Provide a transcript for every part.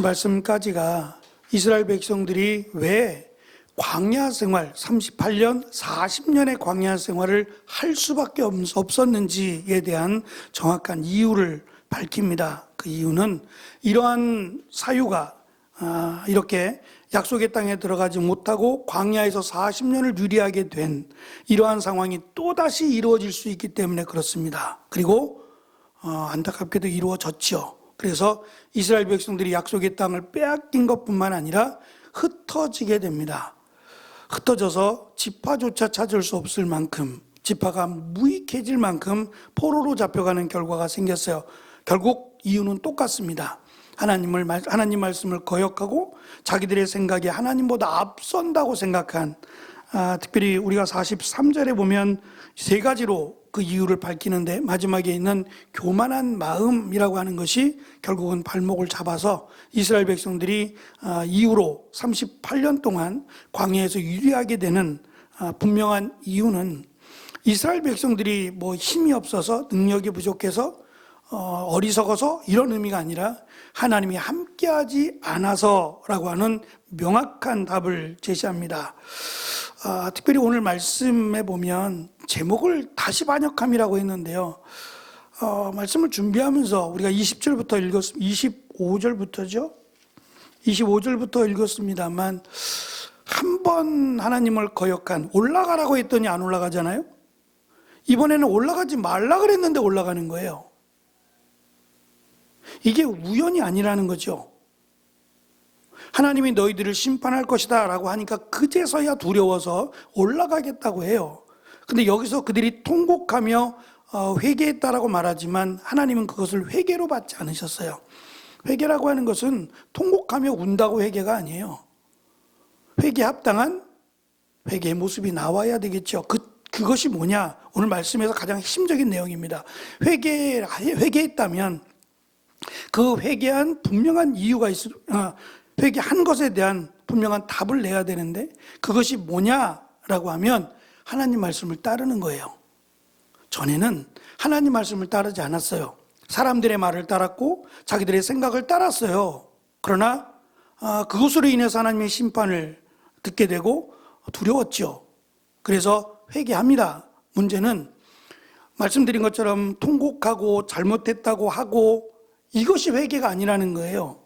오늘 말씀까지가 이스라엘 백성들이 왜 광야 생활 38년, 40년의 광야 생활을 할 수밖에 없었는지에 대한 정확한 이유를 밝힙니다. 그 이유는 이러한 사유가 이렇게 약속의 땅에 들어가지 못하고 광야에서 40년을 유리하게 된 이러한 상황이 또다시 이루어질 수 있기 때문에 그렇습니다. 그리고 안타깝게도 이루어졌죠. 그래서 이스라엘 백성들이 약속의 땅을 빼앗긴 것뿐만 아니라 흩어지게 됩니다. 흩어져서 지파조차 찾을 수 없을 만큼, 지파가 무익해질 만큼 포로로 잡혀가는 결과가 생겼어요. 결국 이유는 똑같습니다. 하나님 말씀을 거역하고 자기들의 생각이 하나님보다 앞선다고 생각한, 특별히 우리가 43절에 보면 세 가지로 그 이유를 밝히는데, 마지막에 있는 교만한 마음이라고 하는 것이 결국은 발목을 잡아서 이스라엘 백성들이 이후로 38년 동안 광야에서 유리하게 되는 분명한 이유는 이스라엘 백성들이 뭐 힘이 없어서, 능력이 부족해서, 어리석어서 이런 의미가 아니라 하나님이 함께하지 않아서라고 하는 명확한 답을 제시합니다. 특별히 오늘 말씀에 보면 제목을 다시 반역함이라고 했는데요. 말씀을 준비하면서 우리가 20절부터 25절부터죠. 25절부터 읽었습니다만, 한 번 하나님을 거역한, 올라가라고 했더니 안 올라가잖아요. 이번에는 올라가지 말라 그랬는데 올라가는 거예요. 이게 우연이 아니라는 거죠. 하나님이 너희들을 심판할 것이다 라고 하니까 그제서야 두려워서 올라가겠다고 해요. 근데 여기서 그들이 통곡하며 회개했다라고 말하지만 하나님은 그것을 회개로 받지 않으셨어요. 회개라고 하는 것은 통곡하며 운다고 회개가 아니에요. 회개 합당한 회개의 모습이 나와야 되겠죠. 그것이 뭐냐? 오늘 말씀에서 가장 핵심적인 내용입니다. 회개했다면 그 회개한 분명한 이유가 회개한 것에 대한 분명한 답을 내야 되는데, 그것이 뭐냐라고 하면 하나님 말씀을 따르는 거예요. 전에는 하나님 말씀을 따르지 않았어요. 사람들의 말을 따랐고 자기들의 생각을 따랐어요. 그러나 그것으로 인해서 하나님의 심판을 듣게 되고 두려웠죠. 그래서 회개합니다. 문제는 말씀드린 것처럼 통곡하고 잘못했다고 하고 이것이 회개가 아니라는 거예요.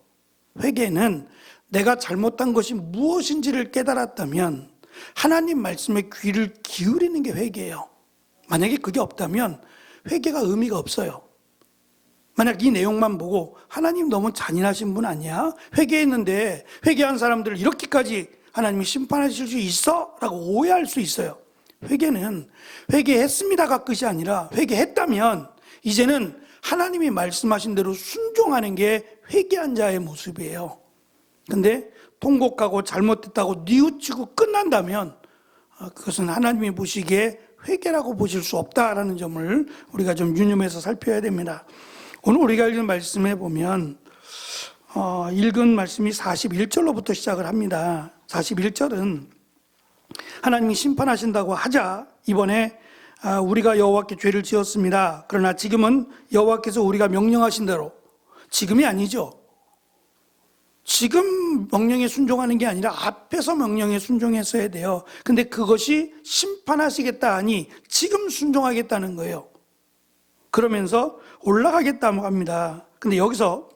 회개는 내가 잘못한 것이 무엇인지를 깨달았다면 하나님 말씀에 귀를 기울이는 게 회개예요. 만약에 그게 없다면 회개가 의미가 없어요. 만약 이 내용만 보고 하나님 너무 잔인하신 분 아니야? 회개했는데 회개한 사람들을 이렇게까지 하나님이 심판하실 수 있어? 라고 오해할 수 있어요. 회개는 회개했습니다가 끝이 아니라 회개했다면 이제는 하나님이 말씀하신 대로 순종하는 게 회개한 자의 모습이에요. 근데 통곡하고 잘못했다고 뉘우치고 끝난다면 그것은 하나님이 보시기에 회개라고 보실 수 없다라는 점을 우리가 좀 유념해서 살펴야 됩니다. 오늘 우리가 읽은 말씀에 보면 읽은 말씀이 41절로부터 시작을 합니다. 41절은 하나님이 심판하신다고 하자 이번에 우리가 여호와께 죄를 지었습니다. 그러나 지금은 여호와께서 우리가 명령하신 대로, 지금이 아니죠. 지금 명령에 순종하는 게 아니라 앞에서 명령에 순종했어야 돼요. 근데 그것이 심판하시겠다 하니 지금 순종하겠다는 거예요. 그러면서 올라가겠다고 합니다. 근데 여기서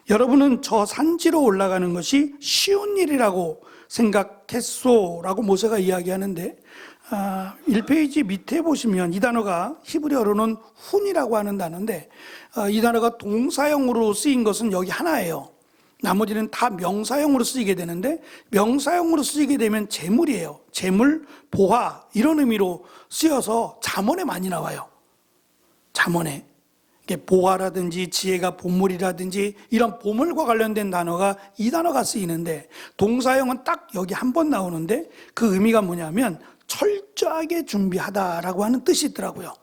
여러분은 저 산지로 올라가는 것이 쉬운 일이라고 생각했소라고 모세가 이야기하는데, 1페이지 밑에 보시면 이 단어가 히브리어로는 훈이라고 하는 단어인데, 이 단어가 동사형으로 쓰인 것은 여기 하나예요. 나머지는 다 명사형으로 쓰이게 되는데, 명사형으로 쓰이게 되면 재물이에요. 재물, 보화 이런 의미로 쓰여서 잠언에 많이 나와요. 잠언에 보화라든지 지혜가 보물이라든지 이런 보물과 관련된 단어가 이 단어가 쓰이는데, 동사형은 딱 여기 한 번 나오는데 그 의미가 뭐냐면 철저하게 준비하다라고 하는 뜻이 있더라고요.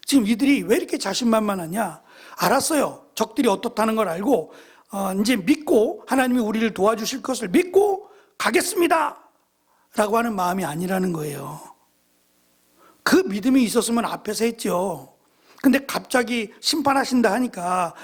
지금 이들이 왜 이렇게 자신만만하냐? 알았어요. 적들이 어떻다는 걸 알고 이제 믿고 하나님이 우리를 도와주실 것을 믿고 가겠습니다 라고 하는 마음이 아니라는 거예요. 그 믿음이 있었으면 앞에서 했죠. 근데 갑자기 심판하신다 하니까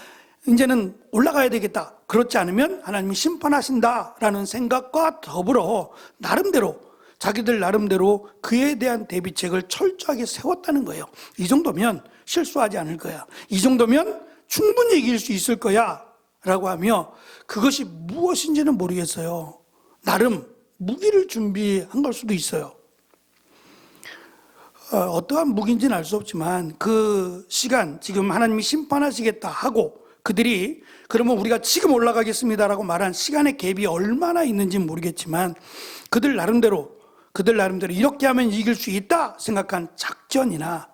이제는 올라가야 되겠다. 그렇지 않으면 하나님이 심판하신다라는 생각과 더불어 나름대로 자기들 나름대로 그에 대한 대비책을 철저하게 세웠다는 거예요. 이 정도면 실수하지 않을 거야. 이 정도면 충분히 이길 수 있을 거야 라고 하며 그것이 무엇인지는 모르겠어요. 나름 무기를 준비한 걸 수도 있어요. 어떠한 무기인지는 알 수 없지만 그 시간 지금 하나님이 심판하시겠다 하고 그들이 그러면 우리가 지금 올라가겠습니다라고 말한 시간의 갭이 얼마나 있는지는 모르겠지만 그들 나름대로 이렇게 하면 이길 수 있다 생각한 작전이나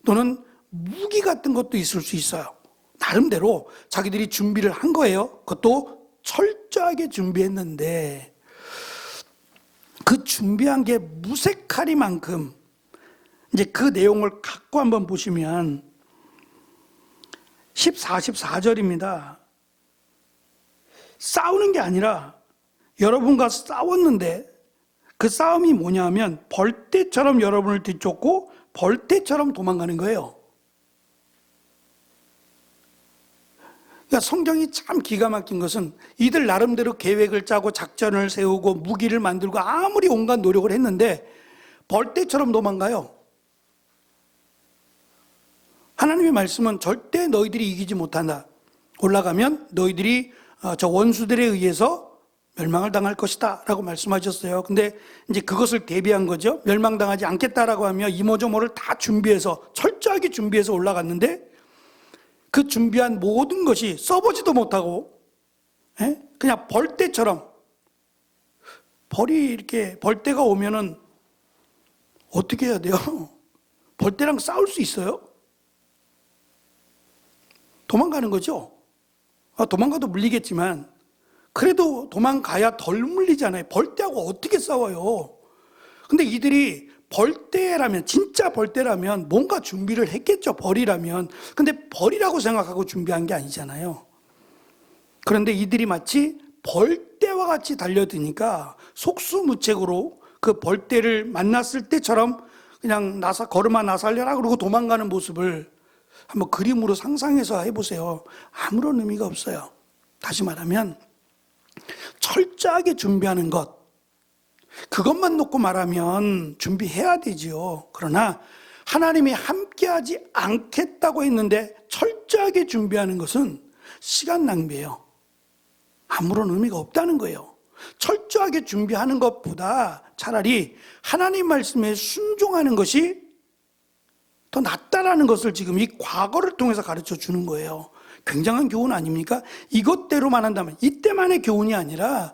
또는 무기 같은 것도 있을 수 있어요. 나름대로 자기들이 준비를 한 거예요. 그것도 철저하게 준비했는데 그 준비한 게 무색하리만큼 이제 그 내용을 갖고 한번 보시면 14절입니다. 싸우는 게 아니라 여러분과 싸웠는데 그 싸움이 뭐냐 하면 벌떼처럼 여러분을 뒤쫓고 벌떼처럼 도망가는 거예요. 그러니까 성경이 참 기가 막힌 것은 이들 나름대로 계획을 짜고 작전을 세우고 무기를 만들고 아무리 온갖 노력을 했는데 벌떼처럼 도망가요. 하나님의 말씀은 절대 너희들이 이기지 못한다. 올라가면 너희들이 저 원수들에 의해서 멸망을 당할 것이다 라고 말씀하셨어요. 근데 이제 그것을 대비한 거죠. 멸망당하지 않겠다라고 하며 이모저모를 다 준비해서 철저하게 준비해서 올라갔는데 그 준비한 모든 것이 써보지도 못하고 그냥 벌떼처럼 벌떼가 오면은 어떻게 해야 돼요? 벌떼랑 싸울 수 있어요? 도망가는 거죠. 도망가도 물리겠지만 그래도 도망가야 덜 물리잖아요. 벌떼하고 어떻게 싸워요? 근데 이들이 벌떼라면 진짜 벌떼라면 뭔가 준비를 했겠죠. 벌이라면. 근데 벌이라고 생각하고 준비한 게 아니잖아요. 그런데 이들이 마치 벌떼와 같이 달려드니까 속수무책으로 그 벌떼를 만났을 때처럼 그냥 걸음아 나 살려라 그러고 도망가는 모습을 한번 그림으로 상상해서 해보세요. 아무런 의미가 없어요. 다시 말하면 철저하게 준비하는 것, 그것만 놓고 말하면 준비해야 되지요. 그러나 하나님이 함께하지 않겠다고 했는데 철저하게 준비하는 것은 시간 낭비예요. 아무런 의미가 없다는 거예요. 철저하게 준비하는 것보다 차라리 하나님 말씀에 순종하는 것이 더 낫다라는 것을 지금 이 과거를 통해서 가르쳐 주는 거예요. 굉장한 교훈 아닙니까? 이것대로만 한다면, 이때만의 교훈이 아니라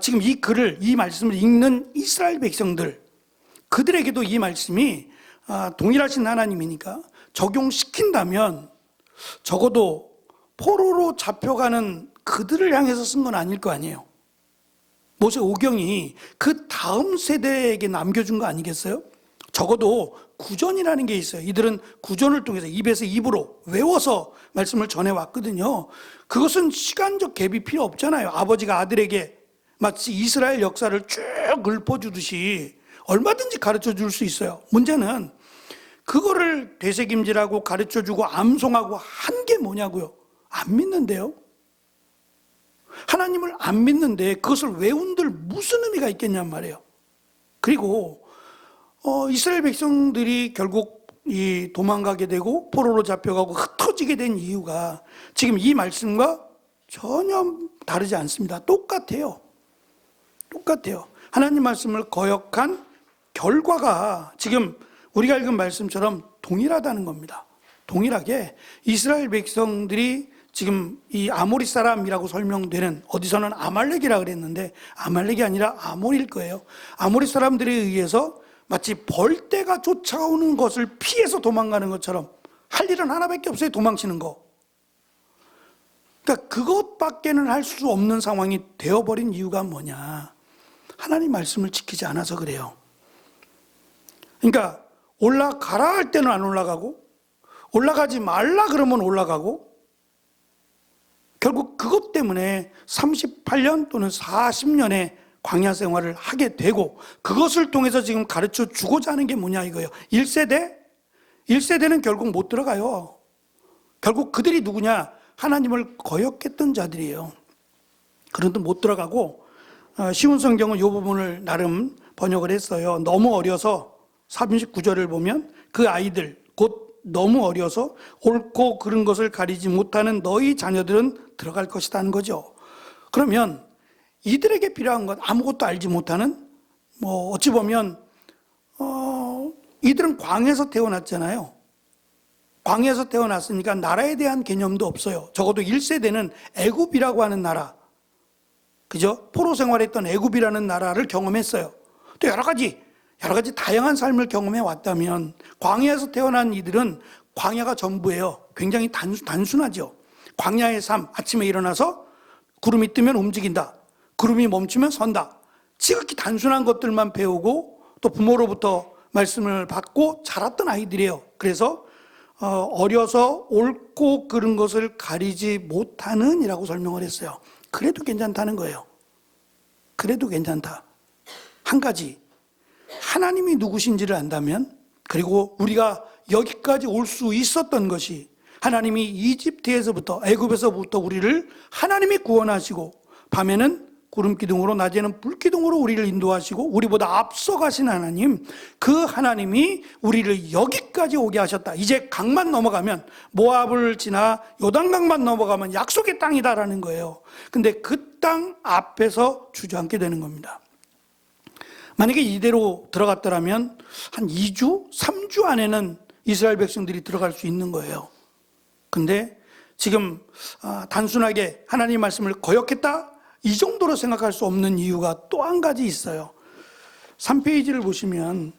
지금 이 말씀을 읽는 이스라엘 백성들, 그들에게도 이 말씀이 동일하신 하나님이니까 적용시킨다면 적어도 포로로 잡혀가는 그들을 향해서 쓴 건 아닐 거 아니에요. 모세 오경이 그 다음 세대에게 남겨준 거 아니겠어요? 적어도 구전이라는 게 있어요. 이들은 구전을 통해서 입에서 입으로 외워서 말씀을 전해왔거든요. 그것은 시간적 갭이 필요 없잖아요. 아버지가 아들에게 마치 이스라엘 역사를 쭉 읊어주듯이 얼마든지 가르쳐줄 수 있어요. 문제는 그거를 되새김질하고 가르쳐주고 암송하고 한 게 뭐냐고요. 안 믿는데요. 하나님을 안 믿는데 그것을 외운들 무슨 의미가 있겠냔 말이에요. 그리고 이스라엘 백성들이 결국 도망가게 되고 포로로 잡혀가고 흩어지게 된 이유가 지금 이 말씀과 전혀 다르지 않습니다. 똑같아요. 하나님 말씀을 거역한 결과가 지금 우리가 읽은 말씀처럼 동일하다는 겁니다. 동일하게 이스라엘 백성들이 지금 이 아모리 사람이라고 설명되는, 어디서는 아말렉이라 그랬는데 아말렉이 아니라 아모리일 거예요. 아모리 사람들에 의해서 마치 벌떼가 쫓아오는 것을 피해서 도망가는 것처럼 할 일은 하나밖에 없어요. 도망치는 거. 그러니까 그것밖에는 할 수 없는 상황이 되어버린 이유가 뭐냐. 하나님 말씀을 지키지 않아서 그래요. 그러니까 올라가라 할 때는 안 올라가고 올라가지 말라 그러면 올라가고 결국 그것 때문에 38년 또는 40년의 광야 생활을 하게 되고 그것을 통해서 지금 가르쳐 주고자 하는 게 뭐냐 이거예요. 1세대는 결국 못 들어가요. 결국 그들이 누구냐? 하나님을 거역했던 자들이에요. 그런데 못 들어가고 쉬운 성경은 이 부분을 나름 번역을 했어요. 너무 어려서 39절을 보면 그 아이들 곧 너무 어려서 옳고 그른 것을 가리지 못하는 너희 자녀들은 들어갈 것이다 하는 거죠. 그러면 이들에게 필요한 건 아무것도 알지 못하는, 어찌 보면 이들은 광야에서 태어났잖아요. 광야에서 태어났으니까 나라에 대한 개념도 없어요. 적어도 1세대는 애굽이라고 하는 나라, 그죠? 포로 생활했던 애굽이라는 나라를 경험했어요. 또 여러 가지 다양한 삶을 경험해 왔다면 광야에서 태어난 이들은 광야가 전부예요. 굉장히 단순하죠. 광야의 삶, 아침에 일어나서 구름이 뜨면 움직인다. 구름이 멈추면 선다. 지극히 단순한 것들만 배우고 또 부모로부터 말씀을 받고 자랐던 아이들이에요. 그래서 어려서 옳고 그른 것을 가리지 못하는 이라고 설명을 했어요. 그래도 괜찮다는 거예요. 그래도 괜찮다. 한 가지, 하나님이 누구신지를 안다면, 그리고 우리가 여기까지 올 수 있었던 것이 하나님이 이집트에서부터, 애굽에서부터 우리를 하나님이 구원하시고 밤에는 구름기둥으로 낮에는 불기둥으로 우리를 인도하시고 우리보다 앞서가신 하나님, 그 하나님이 우리를 여기까지 오게 하셨다. 이제 강만 넘어가면, 모압을 지나 요단강만 넘어가면 약속의 땅이다라는 거예요. 근데 그 땅 앞에서 주저앉게 되는 겁니다. 만약에 이대로 들어갔더라면 한 2주, 3주 안에는 이스라엘 백성들이 들어갈 수 있는 거예요. 근데 지금 단순하게 하나님 말씀을 거역했다? 이 정도로 생각할 수 없는 이유가 또 한 가지 있어요. 3페이지를 보시면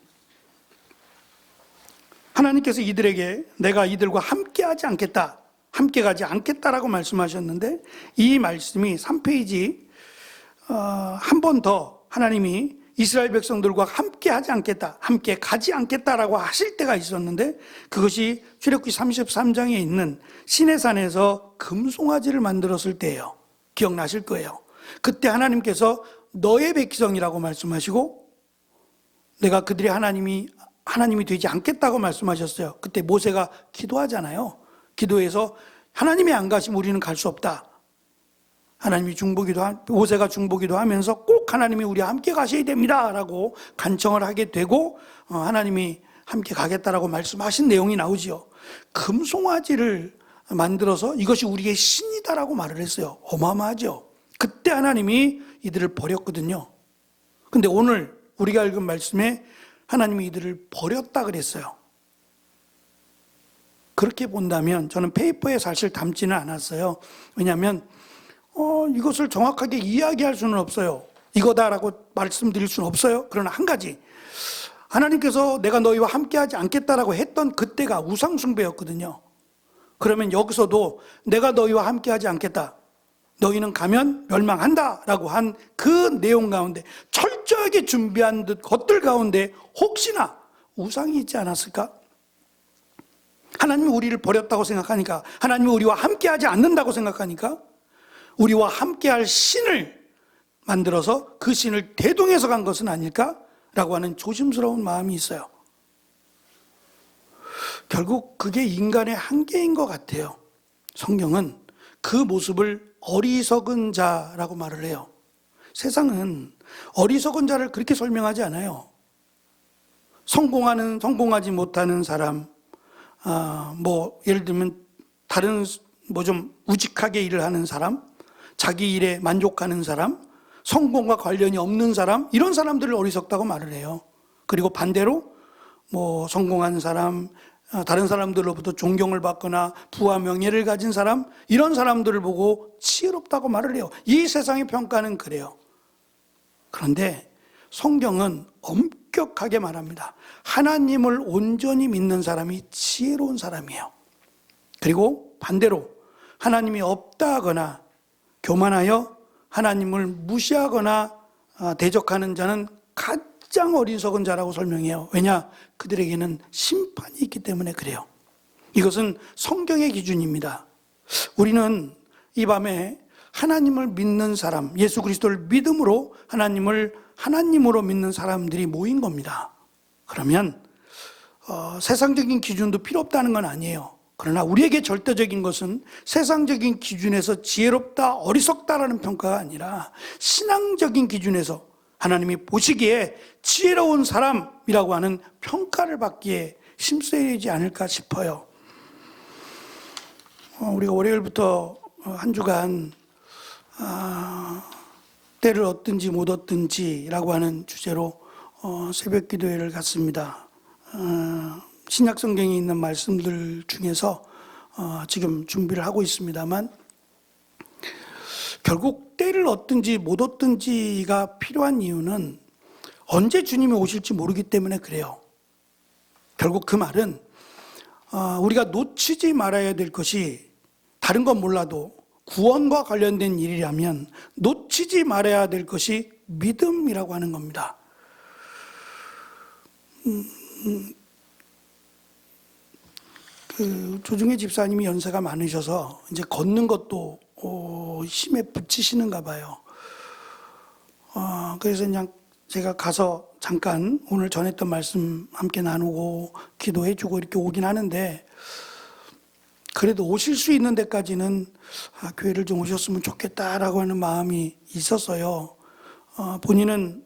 하나님께서 이들에게 내가 이들과 함께 하지 않겠다, 함께 가지 않겠다라고 말씀하셨는데, 이 말씀이 3페이지 한 번 더 하나님이 이스라엘 백성들과 함께 하지 않겠다, 함께 가지 않겠다라고 하실 때가 있었는데, 그것이 출애굽기 33장에 있는 시내산에서 금송아지를 만들었을 때예요. 기억나실 거예요. 그때 하나님께서 너의 백성이라고 말씀하시고 내가 그들이 하나님이 되지 않겠다고 말씀하셨어요. 그때 모세가 기도하잖아요. 기도해서 하나님이 안 가시면 우리는 갈 수 없다. 하나님이 모세가 중보기도 하면서 꼭 하나님이 우리와 함께 가셔야 됩니다 라고 간청을 하게 되고 하나님이 함께 가겠다라고 말씀하신 내용이 나오지요. 금송아지를 만들어서 이것이 우리의 신이다라고 말을 했어요. 어마어마하죠. 그때 하나님이 이들을 버렸거든요. 근데 오늘 우리가 읽은 말씀에 하나님이 이들을 버렸다 그랬어요. 그렇게 본다면 저는 페이퍼에 사실 담지는 않았어요. 왜냐하면 이것을 정확하게 이야기할 수는 없어요. 이거다라고 말씀드릴 수는 없어요. 그러나 한 가지, 하나님께서 내가 너희와 함께하지 않겠다라고 했던 그때가 우상숭배였거든요. 그러면 여기서도 내가 너희와 함께하지 않겠다, 너희는 가면 멸망한다 라고 한 그 내용 가운데, 철저하게 준비한 것들 가운데 혹시나 우상이 있지 않았을까? 하나님이 우리를 버렸다고 생각하니까, 하나님이 우리와 함께하지 않는다고 생각하니까 우리와 함께할 신을 만들어서 그 신을 대동해서 간 것은 아닐까라고 하는 조심스러운 마음이 있어요. 결국 그게 인간의 한계인 것 같아요. 성경은 그 모습을 어리석은 자라고 말을 해요. 세상은 어리석은 자를 그렇게 설명하지 않아요. 성공하지 못하는 사람, 예를 들면 다른 좀 우직하게 일을 하는 사람, 자기 일에 만족하는 사람, 성공과 관련이 없는 사람, 이런 사람들을 어리석다고 말을 해요. 그리고 반대로 성공한 사람, 다른 사람들로부터 존경을 받거나 부와 명예를 가진 사람, 이런 사람들을 보고 지혜롭다고 말을 해요. 이 세상의 평가는 그래요. 그런데 성경은 엄격하게 말합니다. 하나님을 온전히 믿는 사람이 지혜로운 사람이에요. 그리고 반대로 하나님이 없다 하거나 교만하여 하나님을 무시하거나 대적하는 자는 가장 어리석은 자라고 설명해요. 왜냐? 그들에게는 심판이 있기 때문에 그래요. 이것은 성경의 기준입니다. 우리는 이 밤에 하나님을 믿는 사람, 예수 그리스도를 믿음으로 하나님을 하나님으로 믿는 사람들이 모인 겁니다. 그러면 세상적인 기준도 필요 없다는 건 아니에요. 그러나 우리에게 절대적인 것은 세상적인 기준에서 지혜롭다, 어리석다라는 평가가 아니라 신앙적인 기준에서 하나님이 보시기에 지혜로운 사람이라고 하는 평가를 받기에 힘써야 되지 않을까 싶어요. 우리가 월요일부터 한 주간 때를 얻든지 못 얻든지라고 하는 주제로 새벽 기도회를 갖습니다. 신약 성경에 있는 말씀들 중에서 지금 준비를 하고 있습니다만, 결국 때를 얻든지 못 얻든지가 필요한 이유는 언제 주님이 오실지 모르기 때문에 그래요. 결국 그 말은 우리가 놓치지 말아야 될 것이, 다른 건 몰라도 구원과 관련된 일이라면 놓치지 말아야 될 것이 믿음이라고 하는 겁니다. 조중혜 집사님이 연세가 많으셔서 이제 걷는 것도 힘에 부치시는가 봐요. 그래서 그냥 제가 가서 잠깐 오늘 전했던 말씀 함께 나누고 기도해주고 이렇게 오긴 하는데, 그래도 오실 수 있는 데까지는 교회를 좀 오셨으면 좋겠다라고 하는 마음이 있었어요. 본인은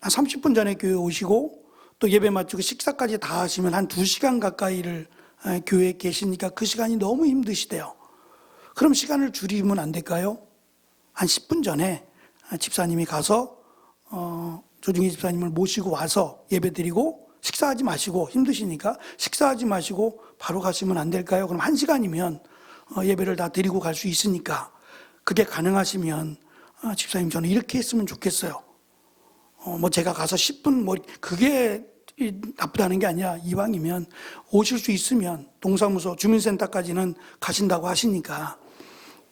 한 30분 전에 교회 오시고 또 예배 마치고 식사까지 다 하시면 한 2시간 가까이를 교회에 계시니까 그 시간이 너무 힘드시대요. 그럼 시간을 줄이면 안 될까요? 한 10분 전에 집사님이 가서 조중희 집사님을 모시고 와서 예배 드리고, 식사하지 마시고, 힘드시니까 식사하지 마시고 바로 가시면 안 될까요? 그럼 1시간이면 예배를 다 드리고 갈 수 있으니까, 그게 가능하시면 집사님 저는 이렇게 했으면 좋겠어요. 뭐 제가 가서 10분 그게 나쁘다는 게 아니라, 이왕이면 오실 수 있으면 동사무소 주민센터까지는 가신다고 하시니까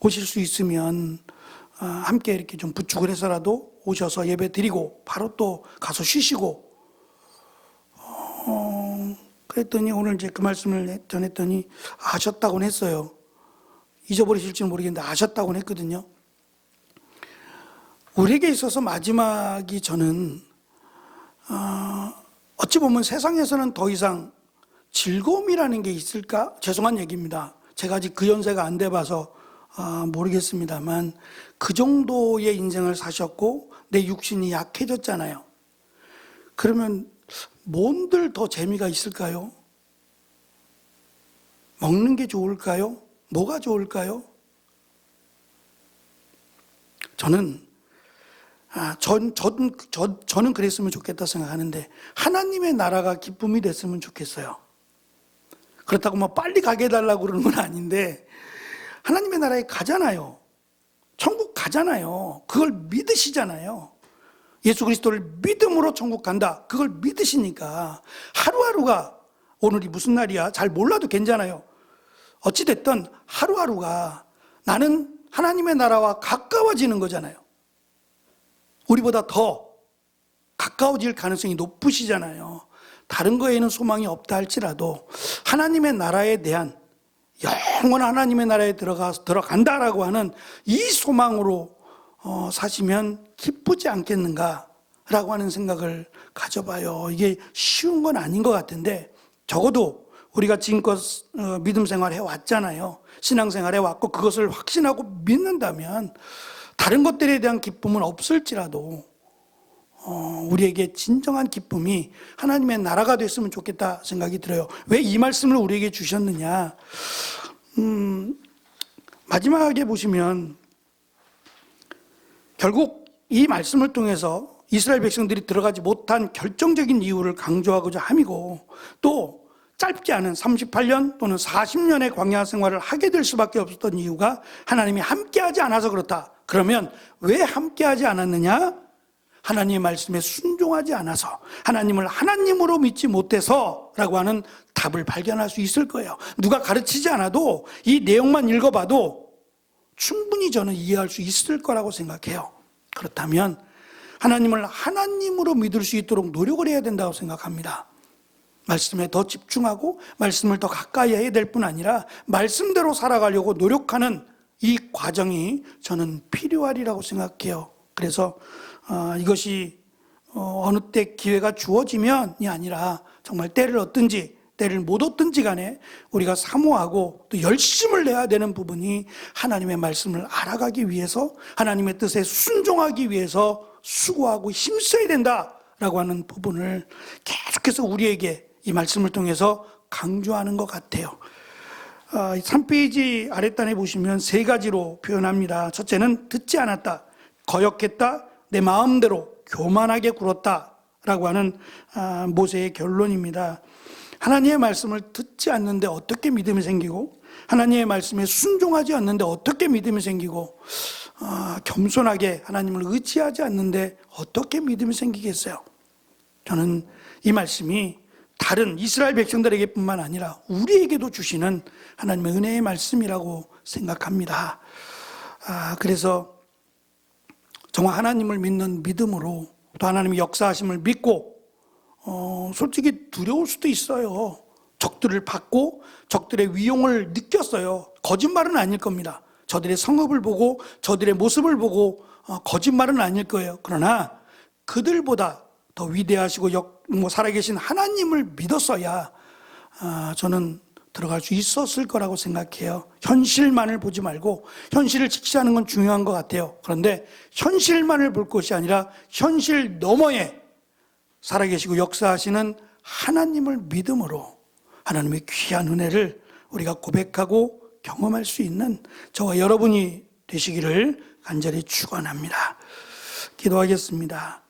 오실 수 있으면 함께 이렇게 좀 부축을 해서라도 오셔서 예배 드리고 바로 또 가서 쉬시고, 그랬더니 오늘 이제 그 말씀을 전했더니 아셨다고는 했어요. 잊어버리실지는 모르겠는데 아셨다고는 했거든요. 우리에게 있어서 마지막이, 저는 어찌 보면 세상에서는 더 이상 즐거움이라는 게 있을까? 죄송한 얘기입니다. 제가 아직 그 연세가 안 돼봐서 모르겠습니다만, 그 정도의 인생을 사셨고 내 육신이 약해졌잖아요. 그러면 뭔들 더 재미가 있을까요? 먹는 게 좋을까요? 뭐가 좋을까요? 저는 저는 그랬으면 좋겠다 생각하는데, 하나님의 나라가 기쁨이 됐으면 좋겠어요. 그렇다고 뭐 빨리 가게 해달라고 그러는 건 아닌데, 하나님의 나라에 가잖아요. 천국 가잖아요. 그걸 믿으시잖아요. 예수 그리스도를 믿음으로 천국 간다, 그걸 믿으시니까 하루하루가, 오늘이 무슨 날이야 잘 몰라도 괜찮아요. 어찌됐든 하루하루가 나는 하나님의 나라와 가까워지는 거잖아요. 우리보다 더 가까워질 가능성이 높으시잖아요. 다른 거에는 소망이 없다 할지라도 하나님의 나라에 대한, 영원한 하나님의 나라에 들어간다라고 하는 이 소망으로 사시면 기쁘지 않겠는가라고 하는 생각을 가져봐요. 이게 쉬운 건 아닌 것 같은데, 적어도 우리가 지금껏 믿음 생활 해왔잖아요. 신앙생활 해왔고 그것을 확신하고 믿는다면 다른 것들에 대한 기쁨은 없을지라도 우리에게 진정한 기쁨이 하나님의 나라가 됐으면 좋겠다 생각이 들어요. 왜 이 말씀을 우리에게 주셨느냐? 마지막에 보시면 결국 이 말씀을 통해서 이스라엘 백성들이 들어가지 못한 결정적인 이유를 강조하고자 함이고, 또 짧지 않은 38년 또는 40년의 광야 생활을 하게 될 수밖에 없었던 이유가 하나님이 함께하지 않아서 그렇다. 그러면 왜 함께하지 않았느냐? 하나님의 말씀에 순종하지 않아서, 하나님을 하나님으로 믿지 못해서 라고 하는 답을 발견할 수 있을 거예요. 누가 가르치지 않아도 이 내용만 읽어봐도 충분히 저는 이해할 수 있을 거라고 생각해요. 그렇다면 하나님을 하나님으로 믿을 수 있도록 노력을 해야 된다고 생각합니다. 말씀에 더 집중하고 말씀을 더 가까이 해야 될 뿐 아니라 말씀대로 살아가려고 노력하는 이 과정이 저는 필요하리라고 생각해요. 그래서 이것이 어느 때 기회가 주어지면이 아니라 정말 때를 얻든지 때를 못 얻든지 간에 우리가 사모하고 또 열심을 내야 되는 부분이 하나님의 말씀을 알아가기 위해서, 하나님의 뜻에 순종하기 위해서 수고하고 힘써야 된다라고 하는 부분을 계속해서 우리에게 이 말씀을 통해서 강조하는 것 같아요. 3페이지 아랫단에 보시면 세 가지로 표현합니다. 첫째는 듣지 않았다, 거역했다, 내 마음대로 교만하게 굴었다 라고 하는 모세의 결론입니다. 하나님의 말씀을 듣지 않는데 어떻게 믿음이 생기고, 하나님의 말씀에 순종하지 않는데 어떻게 믿음이 생기고, 겸손하게 하나님을 의지하지 않는데 어떻게 믿음이 생기겠어요? 저는 이 말씀이 다른 이스라엘 백성들에게 뿐만 아니라 우리에게도 주시는 하나님의 은혜의 말씀이라고 생각합니다. 그래서 정말 하나님을 믿는 믿음으로, 또 하나님의 역사하심을 믿고, 솔직히 두려울 수도 있어요. 적들을 받고 적들의 위용을 느꼈어요. 거짓말은 아닐 겁니다. 저들의 성읍을 보고 저들의 모습을 보고 거짓말은 아닐 거예요. 그러나 그들보다 더 위대하시고 살아계신 하나님을 믿었어야 저는 들어갈 수 있었을 거라고 생각해요. 현실만을 보지 말고, 현실을 직시하는 건 중요한 것 같아요. 그런데 현실만을 볼 것이 아니라 현실 너머에 살아계시고 역사하시는 하나님을 믿음으로 하나님의 귀한 은혜를 우리가 고백하고 경험할 수 있는 저와 여러분이 되시기를 간절히 축원합니다. 기도하겠습니다.